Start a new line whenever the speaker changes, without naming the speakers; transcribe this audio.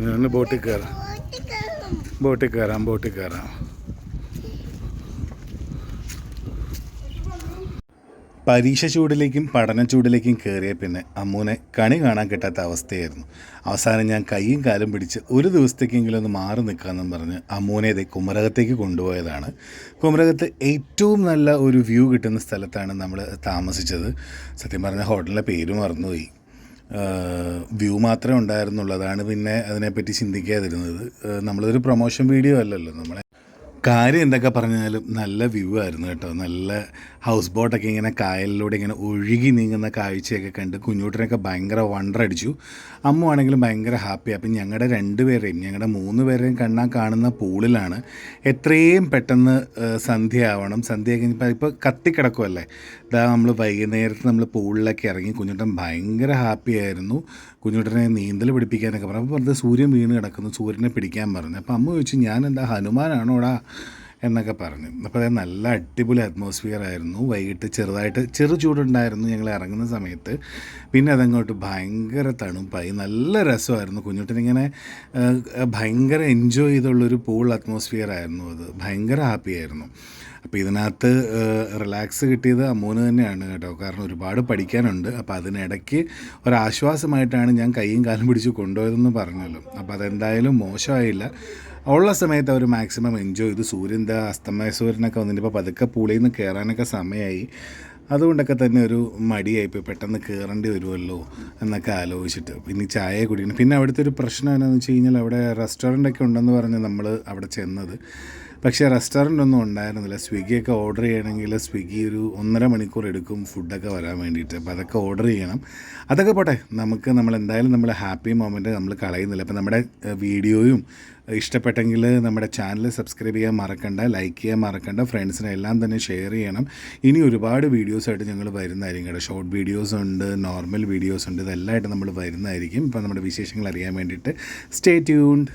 ഒന്ന് ബോട്ടിൽ കയറാം, ബോട്ടിൽ കയറാം, ബോട്ടിൽ കയറാം. പരീക്ഷ ചൂടിലേക്കും പഠന ചൂടിലേക്കും കയറിയ പിന്നെ അമ്മൂനെ കണി കാണാൻ കിട്ടാത്ത അവസ്ഥയായിരുന്നു. അവസാനം ഞാൻ കൈയും കാലും പിടിച്ച് ഒരു ദിവസത്തേക്കെങ്കിലും ഒന്ന് മാറി നിൽക്കാമെന്നും പറഞ്ഞ് അമ്മൂനെ ഇതേ കുമരകത്തേക്ക് കൊണ്ടുപോയതാണ്. കുമരകത്ത് ഏറ്റവും നല്ല ഒരു വ്യൂ കിട്ടുന്ന സ്ഥലത്താണ് നമ്മൾ താമസിച്ചത്. സത്യം പറഞ്ഞാൽ ഹോട്ടലിൻ്റെ പേര് മറന്നുപോയി. വ്യൂ മാത്രമേ ഉണ്ടായിരുന്നുള്ളതാണ് പിന്നെ അതിനെപ്പറ്റി ചിന്തിക്കാതിരുന്നത്. നമ്മളൊരു പ്രൊമോഷൻ വീഡിയോ അല്ലല്ലോ. നമ്മളെ കാര്യം എന്തൊക്കെ പറഞ്ഞാലും നല്ല വ്യൂ ആയിരുന്നു കേട്ടോ. നല്ല ഹൗസ് ബോട്ടൊക്കെ ഇങ്ങനെ കായലിലൂടെ ഇങ്ങനെ ഒഴുകി നീങ്ങുന്ന കാഴ്ചയൊക്കെ കണ്ട് കുഞ്ഞൂട്ടനൊക്കെ ഭയങ്കര വണ്ടറടിച്ചു. അമ്മ ആണെങ്കിലും ഭയങ്കര ഹാപ്പി. അപ്പം ഞങ്ങളുടെ 2 പേരെയും ഞങ്ങളുടെ 3 പേരെയും കാണുന്ന പൂളിലാണ്. എത്രയും പെട്ടെന്ന് സന്ധ്യ ആവണം. സന്ധ്യ കഴിഞ്ഞപ്പോൾ ഇപ്പോൾ കത്തിക്കിടക്കുമല്ലേ, ഇതാ നമ്മൾ വൈകുന്നേരത്ത് നമ്മൾ പൂളിലൊക്കെ ഇറങ്ങി. കുഞ്ഞൂട്ടൻ ഭയങ്കര ഹാപ്പി ആയിരുന്നു. കുഞ്ഞൂട്ടനെ നീന്തൽ പഠിപ്പിക്കാനൊക്കെ പറഞ്ഞു. അപ്പോൾ പറഞ്ഞത് സൂര്യൻ വീണ് കിടക്കുന്നു, സൂര്യനെ പിടിക്കാൻ പറഞ്ഞു. അപ്പോൾ അമ്മ ചോദിച്ചു, ഞാൻ എന്താ ഹനുമാനാണോടാ എന്നൊക്കെ പറഞ്ഞു. അപ്പോൾ അത് നല്ല അടിപൊളി അറ്റ്മോസ്ഫിയർ ആയിരുന്നു. വൈകിട്ട് ചെറുതായിട്ട് ചൂടുണ്ടായിരുന്നു ഞങ്ങൾ ഇറങ്ങുന്ന സമയത്ത്. പിന്നെ അതങ്ങോട്ട് ഭയങ്കര തണുപ്പായി, നല്ല രസമായിരുന്നു. കുഞ്ഞുട്ടിനിങ്ങനെ ഭയങ്കര എൻജോയ് ചെയ്തുള്ളൊരു പൂൾ അറ്റ്മോസ്ഫിയർ ആയിരുന്നു അത്. ഭയങ്കര ഹാപ്പി ആയിരുന്നു. അപ്പോൾ ഇതിനകത്ത് റിലാക്സ് കിട്ടിയത് അമ്മൂന് തന്നെയാണ് കേട്ടോ. കാരണം ഒരുപാട് പഠിക്കാനുണ്ട്. അപ്പോൾ അതിനിടയ്ക്ക് ഒരാശ്വാസമായിട്ടാണ് ഞാൻ കൈയും കാലും പിടിച്ച് കൊണ്ടുപോയതെന്ന് പറഞ്ഞല്ലോ. അപ്പോൾ അതെന്തായാലും മോശമായില്ല. ഉള്ള സമയത്ത് അവർ മാക്സിമം എൻജോയ് ചെയ്തു. സൂര്യൻ്റെ അസ്തമയ സൂര്യനൊക്കെ വന്നിട്ട് ഇപ്പോൾ പതുക്കെ പൂളിൽ നിന്ന് കയറാനൊക്കെ സമയമായി. അതുകൊണ്ടൊക്കെ തന്നെ ഒരു മടിയായിപ്പോയി, പെട്ടെന്ന് കയറേണ്ടി വരുമല്ലോ എന്നൊക്കെ ആലോചിച്ചിട്ട്. പിന്നെ ചായ കുടിക്കണം. പിന്നെ അവിടുത്തെ ഒരു പ്രശ്നം എന്താണെന്ന് വെച്ച് കഴിഞ്ഞാൽ അവിടെ റെസ്റ്റോറൻ്റൊക്കെ ഉണ്ടെന്ന് പറഞ്ഞ് നമ്മൾ അവിടെ ചെന്നത്. പക്ഷേ റെസ്റ്റോറൻ്റ് ഒന്നും ഉണ്ടായിരുന്നില്ല. സ്വിഗ്ഗിയൊക്കെ ഓർഡർ ചെയ്യണമെങ്കിൽ സ്വിഗ്ഗി ഒരു 1.5 മണിക്കൂർ എടുക്കും ഫുഡൊക്കെ വരാൻ വേണ്ടിയിട്ട്. അപ്പോൾ അതൊക്കെ ഓർഡർ ചെയ്യണം. അതൊക്കെ പോട്ടെ, നമ്മളെന്തായാലും നമ്മൾ ഹാപ്പി മൊമെൻറ്റ് നമ്മൾ കളയുന്നില്ല. അപ്പോൾ നമ്മുടെ വീഡിയോയും ഇഷ്ടപ്പെട്ടെങ്കിൽ നമ്മുടെ ചാനൽ സബ്സ്ക്രൈബ് ചെയ്യാൻ മറക്കണ്ട, ലൈക്ക് ചെയ്യാൻ മറക്കണ്ട, ഫ്രണ്ട്സിനെ എല്ലാം തന്നെ ഷെയർ ചെയ്യണം. ഇനി ഒരുപാട് വീഡിയോസായിട്ട് ഞങ്ങൾ വരുന്നതായിരിക്കും കേട്ടോ. ഷോർട്ട് വീഡിയോസ് ഉണ്ട്, നോർമൽ വീഡിയോസ് ഉണ്ട്, ഇതെല്ലാമായിട്ട് നമ്മൾ വരുന്നതായിരിക്കും. ഇപ്പോൾ നമ്മുടെ വിശേഷങ്ങൾ അറിയാൻ വേണ്ടിയിട്ട് സ്റ്റേ ട്യൂൺഡ്.